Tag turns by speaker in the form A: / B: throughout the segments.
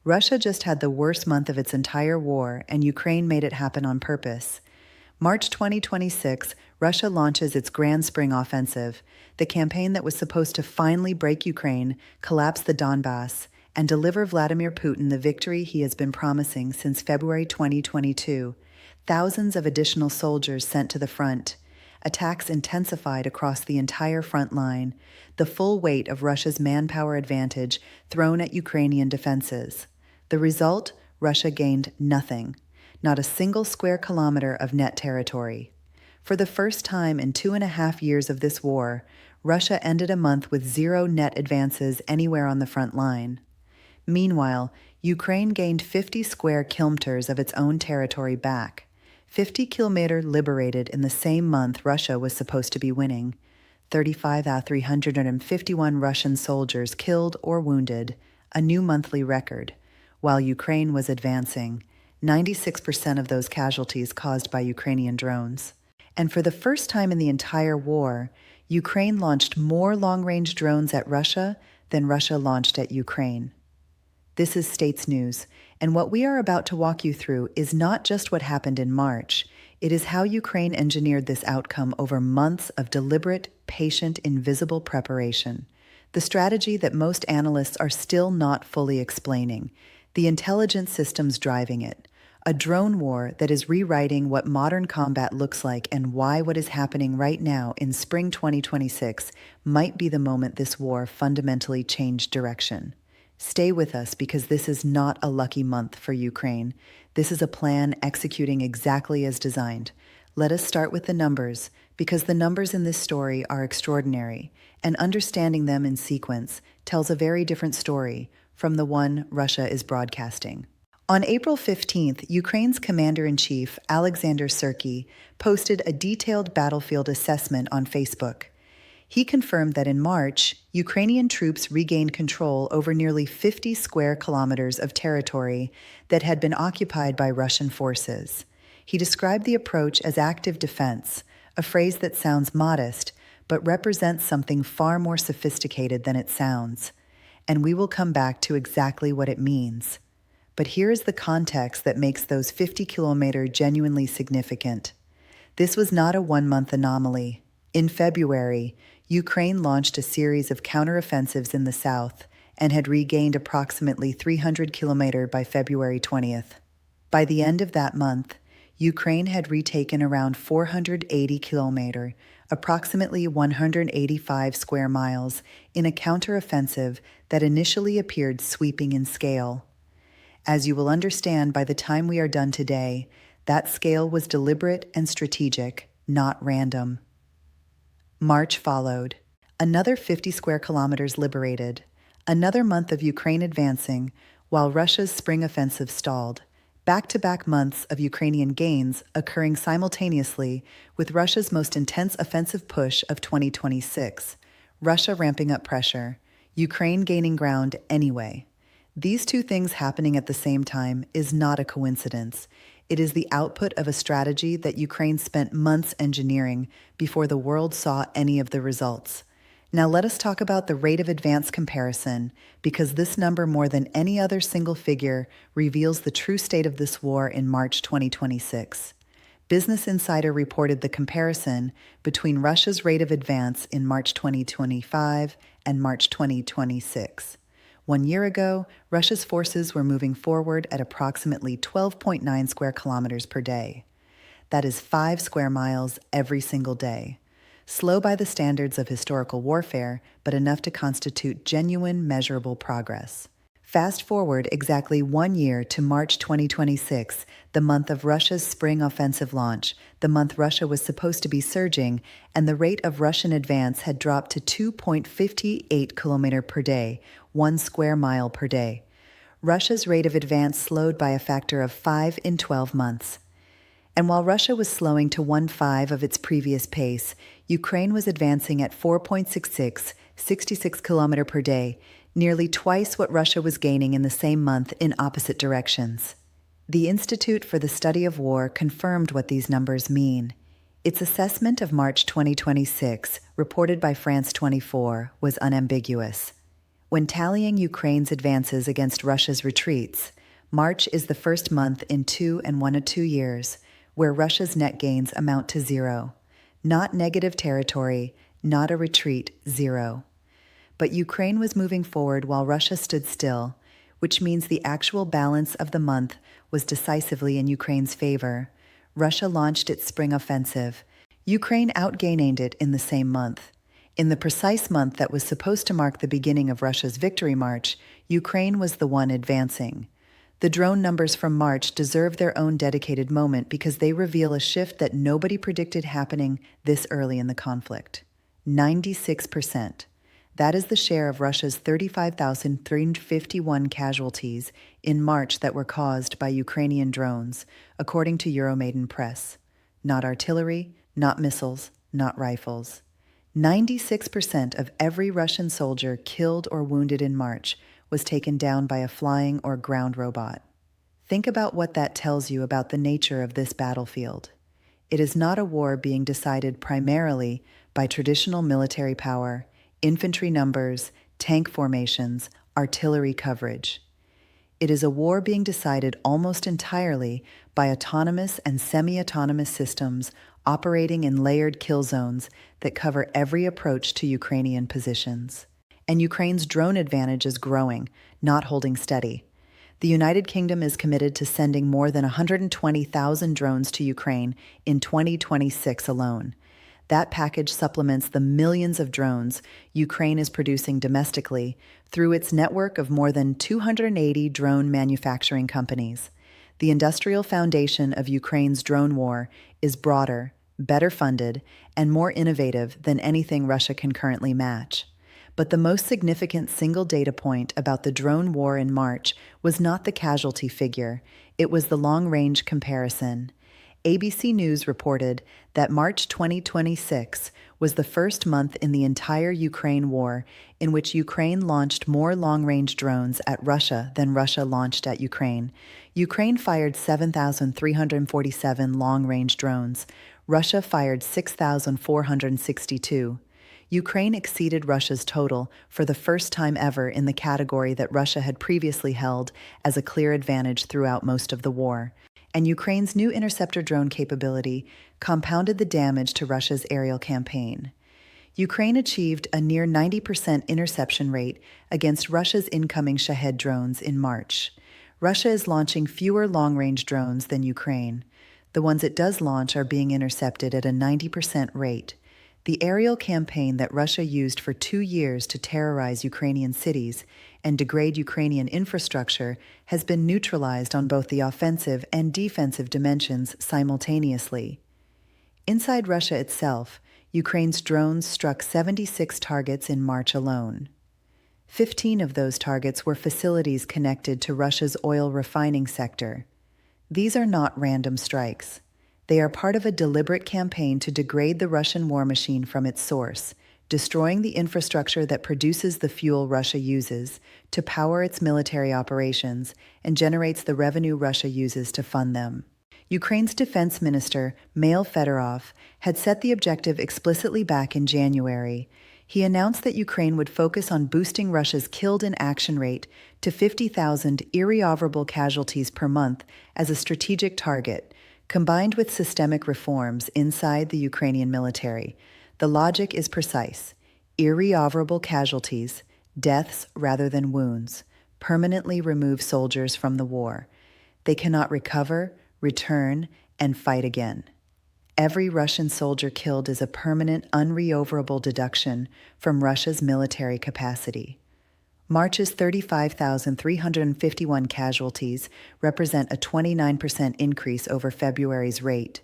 A: Russia just had the worst month of its entire war, and Ukraine made it happen on purpose. March 2026, Russia launches its Grand Spring Offensive, the campaign that was supposed to finally break Ukraine, collapse the Donbass, and deliver Vladimir Putin the victory he has been promising since February 2022. Thousands of additional soldiers sent to the front. Attacks intensified across the entire front line, the full weight of Russia's manpower advantage thrown at Ukrainian defenses. The result? Russia gained nothing, not a single square kilometer of net territory. For the first time in 2.5 years of this war, Russia ended a month with 0 net advances anywhere on the front line. Meanwhile, Ukraine gained 50 square kilometers of its own territory back. 50 kilometers liberated in the same month Russia was supposed to be winning. 35 out of 351 Russian soldiers killed or wounded, a new monthly record. While Ukraine was advancing, 96% of those casualties caused by Ukrainian drones. And for the first time in the entire war, Ukraine launched more long-range drones at Russia than Russia launched at Ukraine. This is States News, and what we are about to walk you through is not just what happened in March, it is how Ukraine engineered this outcome over months of deliberate, patient, invisible preparation. The strategy that most analysts are still not fully explaining, the intelligence systems driving it, a drone war that is rewriting what modern combat looks like and why what is happening right now in spring 2026 might be the moment this war fundamentally changed direction. Stay with us because this is not a lucky month for Ukraine. This is a plan executing exactly as designed. Let us start with the numbers, because the numbers in this story are extraordinary, and understanding them in sequence tells a very different story from the one Russia is broadcasting. On April 15th, Ukraine's commander-in-chief, Alexander Syrskyi, posted a detailed battlefield assessment on Facebook. He confirmed that in March, Ukrainian troops regained control over nearly 50 square kilometers of territory that had been occupied by Russian forces. He described the approach as active defense, a phrase that sounds modest, but represents something far more sophisticated than it sounds. And we will come back to exactly what it means. But here is the context that makes those 50-kilometer genuinely significant. This was not a one-month anomaly. In February, Ukraine launched a series of counteroffensives in the south and had regained approximately 300 kilometers by February 20th. By the end of that month, Ukraine had retaken around 480 kilometers, approximately 185 square miles, in a counteroffensive that initially appeared sweeping in scale. As you will understand by the time we are done today, that scale was deliberate and strategic, not random. March followed. Another 50 square kilometers liberated. Another month of Ukraine advancing, while Russia's spring offensive stalled. Back-to-back months of Ukrainian gains occurring simultaneously with Russia's most intense offensive push of 2026. Russia ramping up pressure, Ukraine gaining ground anyway. These two things happening at the same time is not a coincidence. It is the output of a strategy that Ukraine spent months engineering before the world saw any of the results. Now let us talk about the rate of advance comparison, because this number more than any other single figure reveals the true state of this war in March 2026. Business Insider reported the comparison between Russia's rate of advance in March 2025 and March 2026. 1 year ago, Russia's forces were moving forward at approximately 12.9 square kilometers per day. That is 5 square miles every single day. Slow by the standards of historical warfare, but enough to constitute genuine, measurable progress. Fast forward exactly 1 year to March 2026, the month of Russia's spring offensive launch, the month Russia was supposed to be surging, and the rate of Russian advance had dropped to 2.58 kilometers per day, 1 square mile per day. Russia's rate of advance slowed by a factor of 5 in 12 months. And while Russia was slowing to 1/5 of its previous pace, Ukraine was advancing at 4.66, 66 kilometers per day, nearly twice what Russia was gaining in the same month in opposite directions. The Institute for the Study of War confirmed what these numbers mean. Its assessment of March 2026, reported by France 24, was unambiguous. When tallying Ukraine's advances against Russia's retreats, March is the first month in 2 years where Russia's net gains amount to zero. Not negative territory, not a retreat, zero. But Ukraine was moving forward while Russia stood still, which means the actual balance of the month was decisively in Ukraine's favor. Russia launched its spring offensive. Ukraine outgained it in the same month. In the precise month that was supposed to mark the beginning of Russia's victory march, Ukraine was the one advancing. The drone numbers from March deserve their own dedicated moment because they reveal a shift that nobody predicted happening this early in the conflict. 96%. That is the share of Russia's 35,351 casualties in March that were caused by Ukrainian drones, according to Euromaidan Press. Not artillery, not missiles, not rifles. 96% of every Russian soldier killed or wounded in March was taken down by a flying or ground robot. Think about what that tells you about the nature of this battlefield. It is not a war being decided primarily by traditional military power, infantry numbers, tank formations, artillery coverage. It is a war being decided almost entirely by autonomous and semi-autonomous systems operating in layered kill zones that cover every approach to Ukrainian positions. And Ukraine's drone advantage is growing, not holding steady. The United Kingdom is committed to sending more than 120,000 drones to Ukraine in 2026 alone. That package supplements the millions of drones Ukraine is producing domestically through its network of more than 280 drone manufacturing companies. The industrial foundation of Ukraine's drone war is broader, better funded, and more innovative than anything Russia can currently match. But the most significant single data point about the drone war in March was not the casualty figure, it was the long-range comparison. ABC News reported that March 2026 was the first month in the entire Ukraine war in which Ukraine launched more long-range drones at Russia than Russia launched at Ukraine. Ukraine fired 7,347 long-range drones. Russia fired 6,462. Ukraine exceeded Russia's total for the first time ever in the category that Russia had previously held as a clear advantage throughout most of the war. And Ukraine's new interceptor drone capability compounded the damage to Russia's aerial campaign. Ukraine achieved a near 90% interception rate against Russia's incoming Shahed drones in March. Russia is launching fewer long-range drones than Ukraine. The ones it does launch are being intercepted at a 90% rate. The aerial campaign that Russia used for 2 years to terrorize Ukrainian cities and degrade Ukrainian infrastructure has been neutralized on both the offensive and defensive dimensions simultaneously. Inside Russia itself, Ukraine's drones struck 76 targets in March alone. 15 of those targets were facilities connected to Russia's oil refining sector. These are not random strikes. They are part of a deliberate campaign to degrade the Russian war machine from its source, destroying the infrastructure that produces the fuel Russia uses to power its military operations and generates the revenue Russia uses to fund them. Ukraine's defense minister, Mikhail Fedorov, had set the objective explicitly back in January. He announced that Ukraine would focus on boosting Russia's killed-in-action rate to 50,000 irrecoverable casualties per month as a strategic target, combined with systemic reforms inside the Ukrainian military. The logic is precise. Irrecoverable casualties, deaths rather than wounds, permanently remove soldiers from the war. They cannot recover, return, and fight again. Every Russian soldier killed is a permanent, unrecoverable deduction from Russia's military capacity. March's 35,351 casualties represent a 29% increase over February's rate.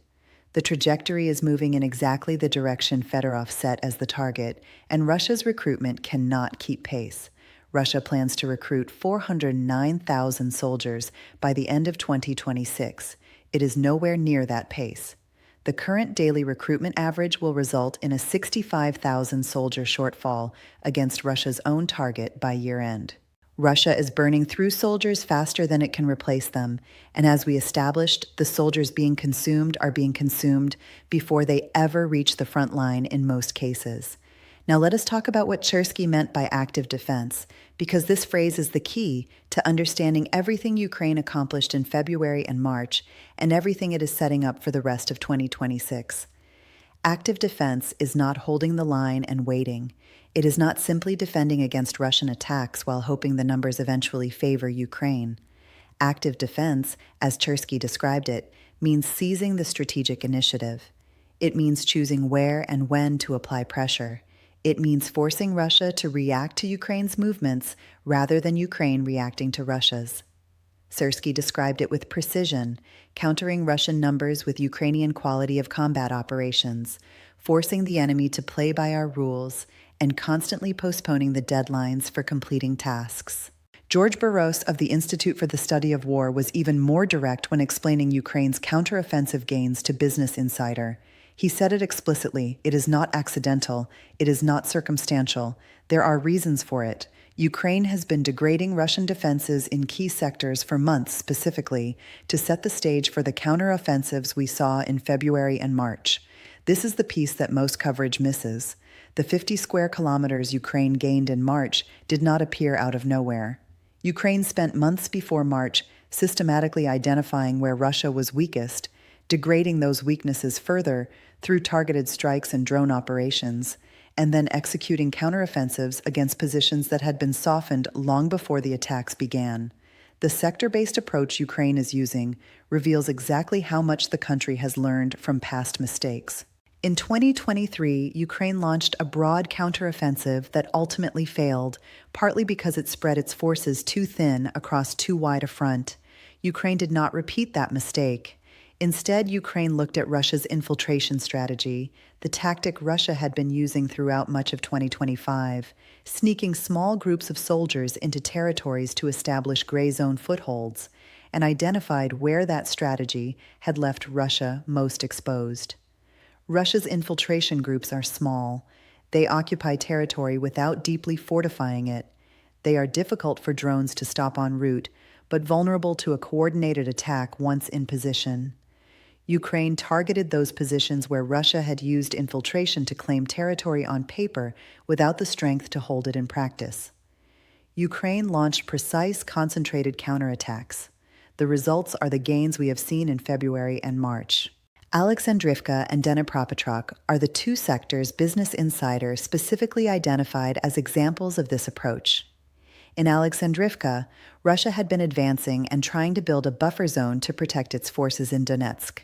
A: The trajectory is moving in exactly the direction Fedorov set as the target, and Russia's recruitment cannot keep pace. Russia plans to recruit 409,000 soldiers by the end of 2026. It is nowhere near that pace. The current daily recruitment average will result in a 65,000 soldier shortfall against Russia's own target by year-end. Russia is burning through soldiers faster than it can replace them, and as we established, the soldiers being consumed are being consumed before they ever reach the front line in most cases. Now let us talk about what Chersky meant by active defense, because this phrase is the key to understanding everything Ukraine accomplished in February and March, and everything it is setting up for the rest of 2026. Active defense is not holding the line and waiting. It is not simply defending against Russian attacks while hoping the numbers eventually favor Ukraine. Active defense, as Chersky described it, means seizing the strategic initiative. It means choosing where and when to apply pressure. It means forcing Russia to react to Ukraine's movements rather than Ukraine reacting to Russia's. Chersky described it with precision, countering Russian numbers with Ukrainian quality of combat operations, forcing the enemy to play by our rules, and constantly postponing the deadlines for completing tasks. George Burroughs of the Institute for the Study of War was even more direct when explaining Ukraine's counteroffensive gains to Business Insider. He said it explicitly: it is not accidental, it is not circumstantial, there are reasons for it. Ukraine has been degrading Russian defenses in key sectors for months specifically to set the stage for the counteroffensives we saw in February and March. This is the piece that most coverage misses. The 50 square kilometers Ukraine gained in March did not appear out of nowhere. Ukraine spent months before March systematically identifying where Russia was weakest, degrading those weaknesses further through targeted strikes and drone operations, and then executing counteroffensives against positions that had been softened long before the attacks began. The sector-based approach Ukraine is using reveals exactly how much the country has learned from past mistakes. In 2023, Ukraine launched a broad counteroffensive that ultimately failed, partly because it spread its forces too thin across too wide a front. Ukraine did not repeat that mistake. Instead, Ukraine looked at Russia's infiltration strategy, the tactic Russia had been using throughout much of 2025, sneaking small groups of soldiers into territories to establish gray zone footholds, and identified where that strategy had left Russia most exposed. Russia's infiltration groups are small. They occupy territory without deeply fortifying it. They are difficult for drones to stop en route, but vulnerable to a coordinated attack once in position. Ukraine targeted those positions where Russia had used infiltration to claim territory on paper without the strength to hold it in practice. Ukraine launched precise, concentrated counterattacks. The results are the gains we have seen in February and March. Alexandrivka and Dnipropetrovsk are the two sectors Business Insider specifically identified as examples of this approach. In Alexandrivka, Russia had been advancing and trying to build a buffer zone to protect its forces in Donetsk.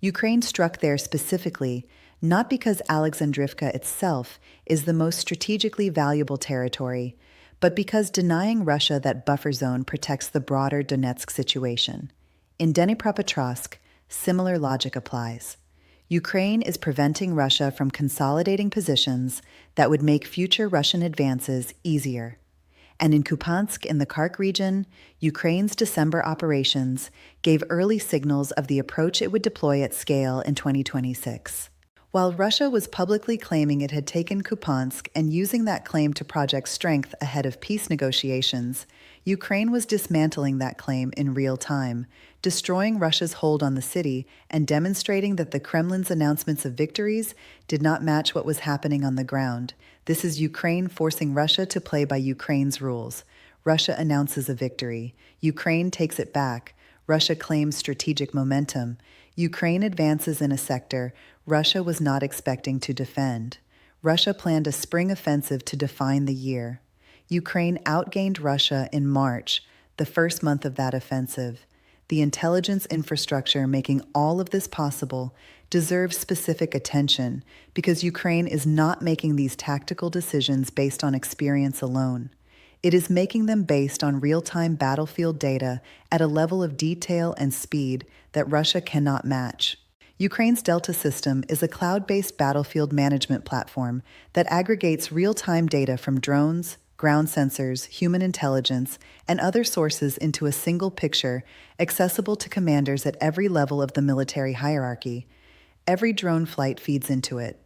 A: Ukraine struck there specifically, not because Alexandrivka itself is the most strategically valuable territory, but because denying Russia that buffer zone protects the broader Donetsk situation. In Dnipropetrovsk, similar logic applies. Ukraine is preventing Russia from consolidating positions that would make future Russian advances easier. And in Kupiansk, in the Khark region, Ukraine's December operations gave early signals of the approach it would deploy at scale in 2026. While Russia was publicly claiming it had taken Kupiansk and using that claim to project strength ahead of peace negotiations, Ukraine was dismantling that claim in real time, destroying Russia's hold on the city and demonstrating that the Kremlin's announcements of victories did not match what was happening on the ground. This is Ukraine forcing Russia to play by Ukraine's rules. Russia announces a victory. Ukraine takes it back. Russia claims strategic momentum. Ukraine advances in a sector Russia was not expecting to defend. Russia planned a spring offensive to define the year. Ukraine outgained Russia in March, the first month of that offensive. The intelligence infrastructure making all of this possible deserves specific attention because Ukraine is not making these tactical decisions based on experience alone. It is making them based on real-time battlefield data at a level of detail and speed that Russia cannot match. Ukraine's Delta system is a cloud-based battlefield management platform that aggregates real-time data from drones, ground sensors, human intelligence, and other sources into a single picture accessible to commanders at every level of the military hierarchy. Every drone flight feeds into it.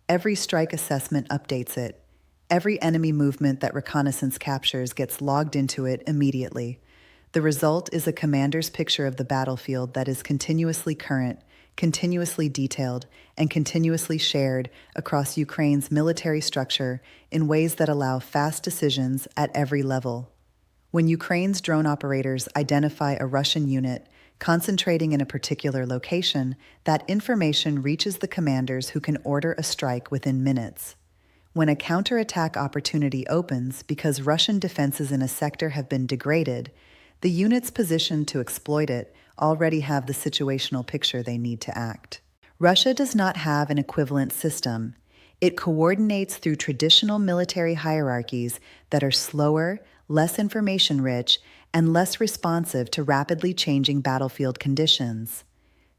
A: Every strike assessment updates it. Every enemy movement that reconnaissance captures gets logged into it immediately. The result is a commander's picture of the battlefield that is continuously current, continuously detailed, and continuously shared across Ukraine's military structure in ways that allow fast decisions at every level. When Ukraine's drone operators identify a Russian unit concentrating in a particular location, that information reaches the commanders who can order a strike within minutes. When a counterattack opportunity opens because Russian defenses in a sector have been degraded, the units positioned to exploit it already have the situational picture they need to act. Russia does not have an equivalent system. It coordinates through traditional military hierarchies that are slower, less information-rich, and less responsive to rapidly changing battlefield conditions.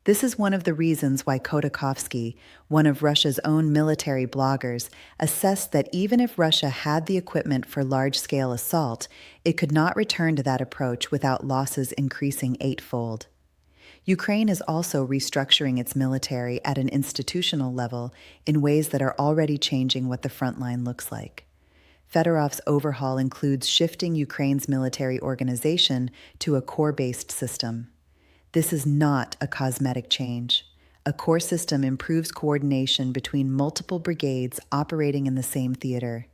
A: This is one of the reasons why Khodakovsky, one of Russia's own military bloggers, assessed that even if Russia had the equipment for large-scale assault, it could not return to that approach without losses increasing eightfold. Ukraine is also restructuring its military at an institutional level in ways that are already changing what the front line looks like. Fedorov's overhaul includes shifting Ukraine's military organization to a corps-based system. This is not a cosmetic change. A corps system improves coordination between multiple brigades operating in the same theater.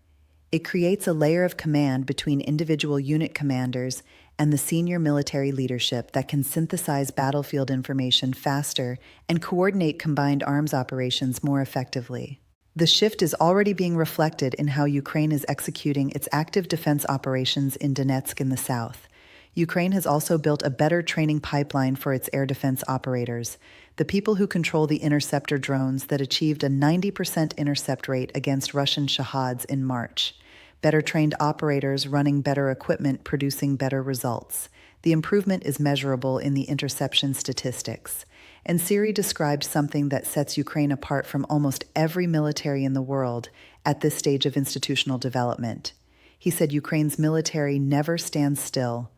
A: It creates a layer of command between individual unit commanders and the senior military leadership that can synthesize battlefield information faster and coordinate combined arms operations more effectively. The shift is already being reflected in how Ukraine is executing its active defense operations in Donetsk in the south. Ukraine has also built a better training pipeline for its air defense operators, the people who control the interceptor drones that achieved a 90% intercept rate against Russian Shahads in March. Better trained operators running better equipment producing better results. The improvement is measurable in the interception statistics. And Siri described something that sets Ukraine apart from almost every military in the world at this stage of institutional development. He said Ukraine's military never stands still.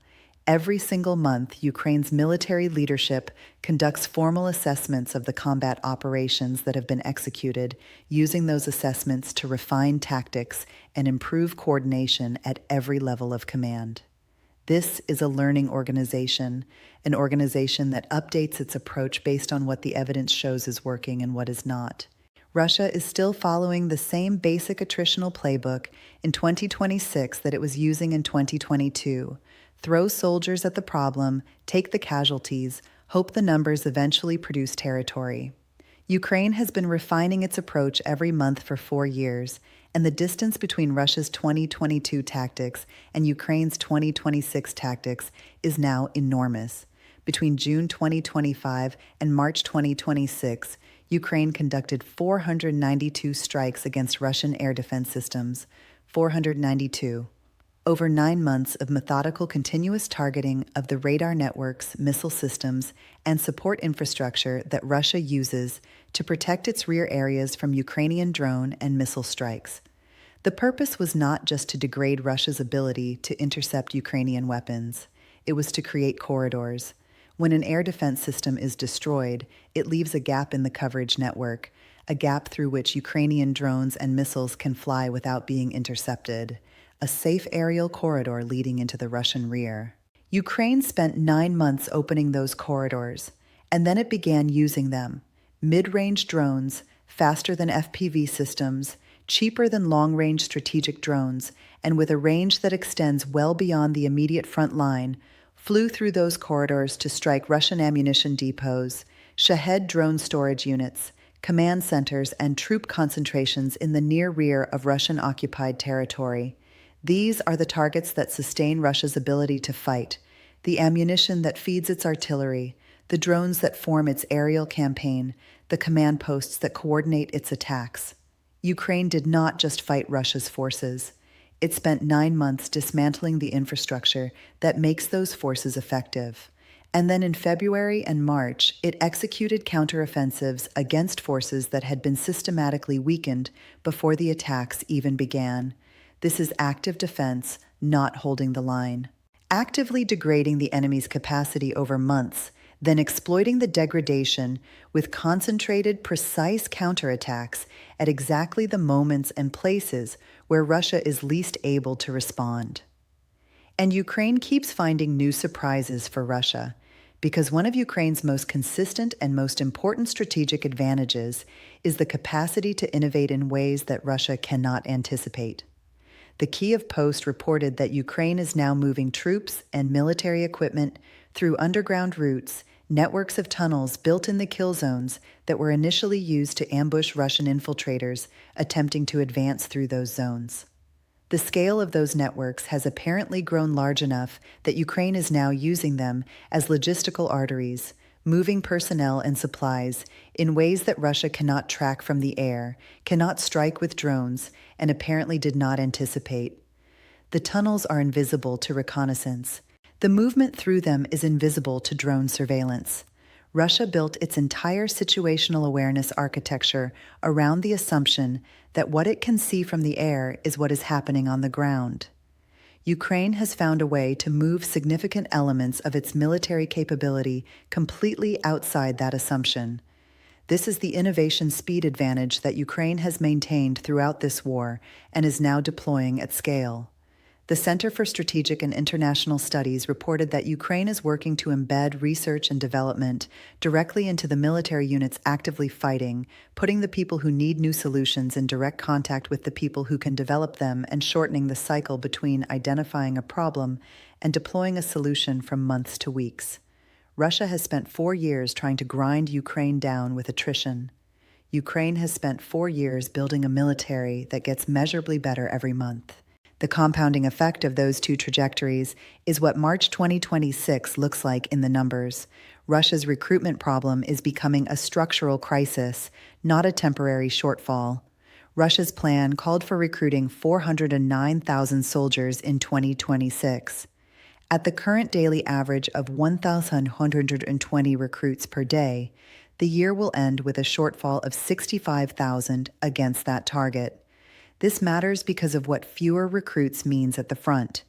A: Every single month, Ukraine's military leadership conducts formal assessments of the combat operations that have been executed, using those assessments to refine tactics and improve coordination at every level of command. This is a learning organization, an organization that updates its approach based on what the evidence shows is working and what is not. Russia is still following the same basic attritional playbook in 2026 that it was using in 2022. Throw soldiers at the problem, take the casualties, hope the numbers eventually produce territory. Ukraine has been refining its approach every month for 4 years, and the distance between Russia's 2022 tactics and Ukraine's 2026 tactics is now enormous. Between June 2025 and March 2026, Ukraine conducted 492 strikes against Russian air defense systems. 492. Over 9 months of methodical continuous targeting of the radar networks, missile systems, and support infrastructure that Russia uses to protect its rear areas from Ukrainian drone and missile strikes. The purpose was not just to degrade Russia's ability to intercept Ukrainian weapons. It was to create corridors. When an air defense system is destroyed, it leaves a gap in the coverage network, a gap through which Ukrainian drones and missiles can fly without being intercepted. A safe aerial corridor leading into the Russian rear. Ukraine spent 9 months opening those corridors, and then it began using them. Mid-range drones, faster than FPV systems, cheaper than long-range strategic drones, and with a range that extends well beyond the immediate front line, flew through those corridors to strike Russian ammunition depots, Shahed drone storage units, command centers, and troop concentrations in the near rear of Russian-occupied territory. These are the targets that sustain Russia's ability to fight, the ammunition that feeds its artillery, the drones that form its aerial campaign, the command posts that coordinate its attacks. Ukraine did not just fight Russia's forces. It spent 9 months dismantling the infrastructure that makes those forces effective. And then in February and March, it executed counteroffensives against forces that had been systematically weakened before the attacks even began. This is active defense, not holding the line. Actively degrading the enemy's capacity over months, then exploiting the degradation with concentrated, precise counterattacks at exactly the moments and places where Russia is least able to respond. And Ukraine keeps finding new surprises for Russia. Because one of Ukraine's most consistent and most important strategic advantages is the capacity to innovate in ways that Russia cannot anticipate. The Kiev Post reported that Ukraine is now moving troops and military equipment through underground routes, networks of tunnels built in the kill zones that were initially used to ambush Russian infiltrators attempting to advance through those zones. The scale of those networks has apparently grown large enough that Ukraine is now using them as logistical arteries, moving personnel and supplies in ways that Russia cannot track from the air, cannot strike with drones, and apparently did not anticipate. The tunnels are invisible to reconnaissance. The movement through them is invisible to drone surveillance. Russia built its entire situational awareness architecture around the assumption that what it can see from the air is what is happening on the ground. Ukraine has found a way to move significant elements of its military capability completely outside that assumption. This is the innovation speed advantage that Ukraine has maintained throughout this war and is now deploying at scale. The Center for Strategic and International Studies reported that Ukraine is working to embed research and development directly into the military units actively fighting, putting the people who need new solutions in direct contact with the people who can develop them and shortening the cycle between identifying a problem and deploying a solution from months to weeks. Russia has spent 4 years trying to grind Ukraine down with attrition. Ukraine has spent 4 years building a military that gets measurably better every month. The compounding effect of those two trajectories is what March 2026 looks like in the numbers. Russia's recruitment problem is becoming a structural crisis, not a temporary shortfall. Russia's plan called for recruiting 409,000 soldiers in 2026. At the current daily average of 1,120 recruits per day, the year will end with a shortfall of 65,000 against that target. This matters because of what fewer recruits means at the front.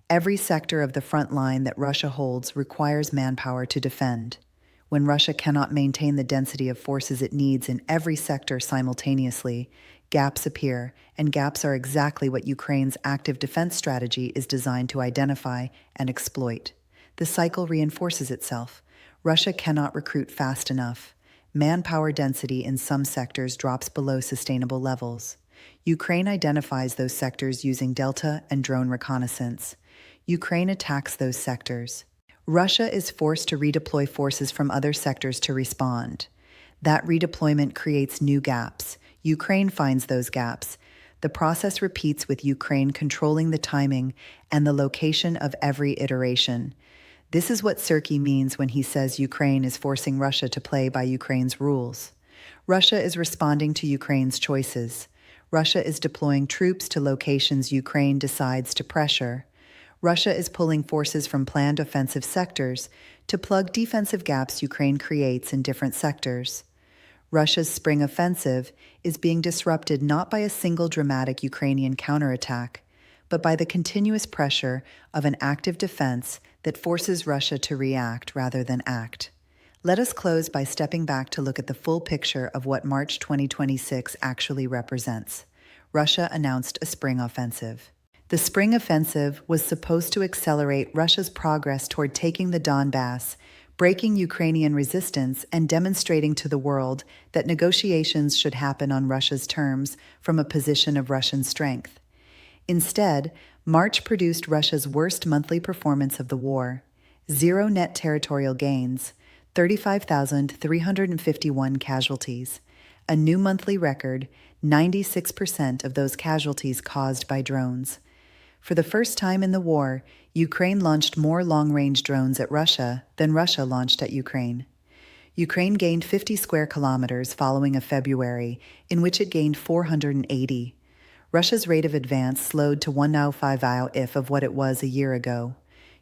A: Every sector of the front line that Russia holds requires manpower to defend. When Russia cannot maintain the density of forces it needs in every sector simultaneously, gaps appear, and gaps are exactly what Ukraine's active defense strategy is designed to identify and exploit. The cycle reinforces itself. Russia cannot recruit fast enough. Manpower density in some sectors drops below sustainable levels. Ukraine identifies those sectors using Delta and drone reconnaissance. Ukraine attacks those sectors. Russia is forced to redeploy forces from other sectors to respond. That redeployment creates new gaps. Ukraine finds those gaps. The process repeats with Ukraine controlling the timing and the location of every iteration. This is what Serkey means when he says Ukraine is forcing Russia to play by Ukraine's rules. Russia is responding to Ukraine's choices. Russia is deploying troops to locations Ukraine decides to pressure. Russia is pulling forces from planned offensive sectors to plug defensive gaps Ukraine creates in different sectors. Russia's spring offensive is being disrupted not by a single dramatic Ukrainian counterattack, but by the continuous pressure of an active defense that forces Russia to react rather than act. Let us close by stepping back to look at the full picture of what March 2026 actually represents. Russia announced a spring offensive. The spring offensive was supposed to accelerate Russia's progress toward taking the Donbass, breaking Ukrainian resistance, and demonstrating to the world that negotiations should happen on Russia's terms from a position of Russian strength. Instead, March produced Russia's worst monthly performance of the war: 0 net territorial gains, 35,351 casualties, a new monthly record, 96% of those casualties caused by drones. For the first time in the war, Ukraine launched more long-range drones at Russia than Russia launched at Ukraine. Ukraine gained 50 square kilometers following a February in which it gained 480. Russia's rate of advance slowed to 1.05 of what it was a year ago.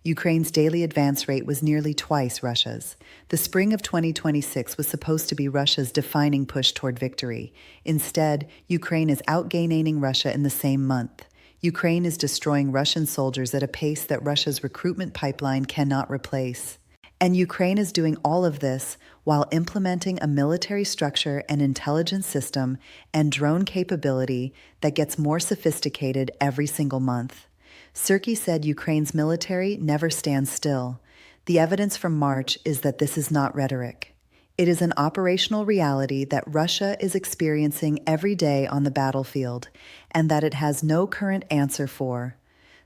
A: Ukraine's daily advance rate was nearly twice Russia's. The spring of 2026 was supposed to be Russia's defining push toward victory. Instead, Ukraine is outgaining Russia in the same month. Ukraine is destroying Russian soldiers at a pace that Russia's recruitment pipeline cannot replace. And Ukraine is doing all of this while implementing a military structure and intelligence system and drone capability that gets more sophisticated every single month. Serkey said Ukraine's military never stands still. The evidence from March is that this is not rhetoric. It is an operational reality that Russia is experiencing every day on the battlefield, and that it has no current answer for.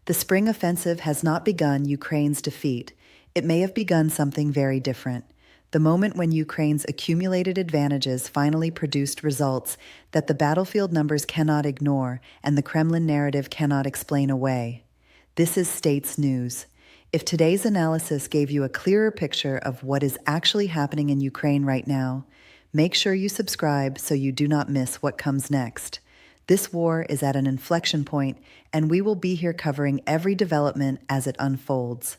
A: The spring offensive has not begun Ukraine's defeat. It may have begun something very different. The moment when Ukraine's accumulated advantages finally produced results that the battlefield numbers cannot ignore and the Kremlin narrative cannot explain away. This is States News. If today's analysis gave you a clearer picture of what is actually happening in Ukraine right now, make sure you subscribe so you do not miss what comes next. This war is at an inflection point, and we will be here covering every development as it unfolds.